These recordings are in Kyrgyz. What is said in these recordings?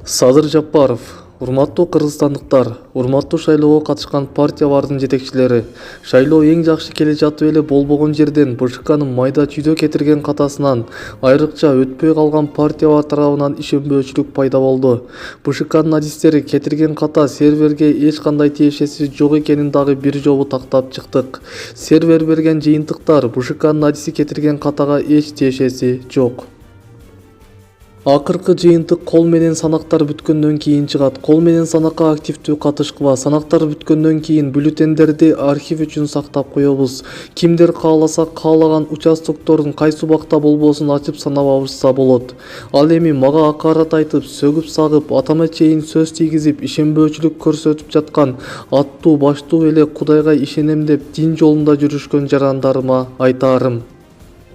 Садыр Жапаров, урматтуу кыргызстандыктар, урматтуу шайлоого катышкан партиялардын жетекчилери, шайлоо эң жакшы келе жатып эле болбогон жерден БШКнын майда чүйдө кетирген катасынан, айрыкча өтпөй калган партиялар тарабынан ишенбөөчүлүк пайда болду. БШКнын адистери кетирген ката серверге эч кандай тиешеси жок экенин дагы бир жолу тактап чыктык. Сервер берген жыйынтыктар БШКнын адиси кетирген катага эч тиешеси жок. Акыркы жыйынтык кол менен санактар бүткөндөн кийин чыгат. Кол менен санакка активдүү катышкыла. Санактар бүткөндөн кийин бюллетендерди архив үчүн сактап коебуз. Кимдер кааласа каалаган участоктордун кайсы убакта болбосун ачып санап алышса болот. Ал эми мага акарат айтып, сөгүп сагып, атама чейин сөз тийгизип, ишенбөөчүлүк көрсөтүп жаткан аттуу баштуу эле Кудайга ишенем деп дин жолунда жүрүшкөн жарандарыма айтаарым: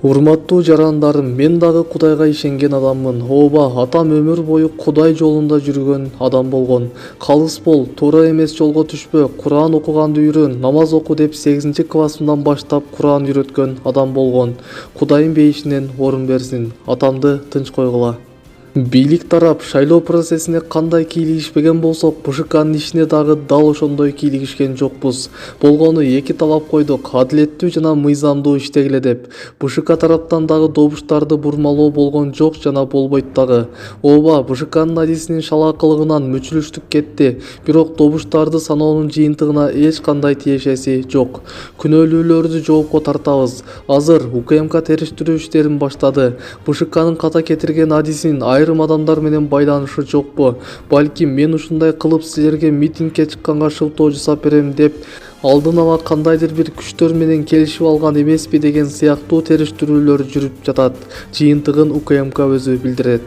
урматтуу жарандарым, мен дагы Кудайга ишенген адаммын. Ооба, атам өмүр бою Кудай жолунда жүргөн адам болгон. Калыс бол, туура эмес жолго түшпө, Куран окуганды үйрөн, намаз оку деп 8-классымдан баштап Куран үйрөткөн адам болгон. Кудайым бейишинен орун берсин. Атамды тынч койгула. Бийлик тарап шайлоо процессине кандай кийлигишпеген болсок, БШКнын ишине дагы дал ошондой кийлигишкен жокпуз. Болгону эки талап койдук: адилеттүү жана мыйзамдуу иштегиле деп. БШК тараптан дагы добуштарды бурмалоо болгон жок жана болбойт дагы. Ооба, БШКнын адисинин шалаакылыгынан мүчүлүштүк кетти, бирок добуштарды саноонун жыйынтыгына эч кандай тиешеси жок. Күнөөлүүлөрдү жоопко тартабыз. Азыр УКМК териштирүү иштерин баштады. БШКнын ката кетирген адисинин айрым адамдар менен байланышы жокпу? Балким мен ушундай кылып силерге митингге чыкканга шылтоо жасап берем деп алдын ала кандайдыр бир күчтөр менен келишип алган эмеспи деген сыяктуу териштирүүлөр жүрүп жатат. Жыйынтыгын УКМК өзү билдирет.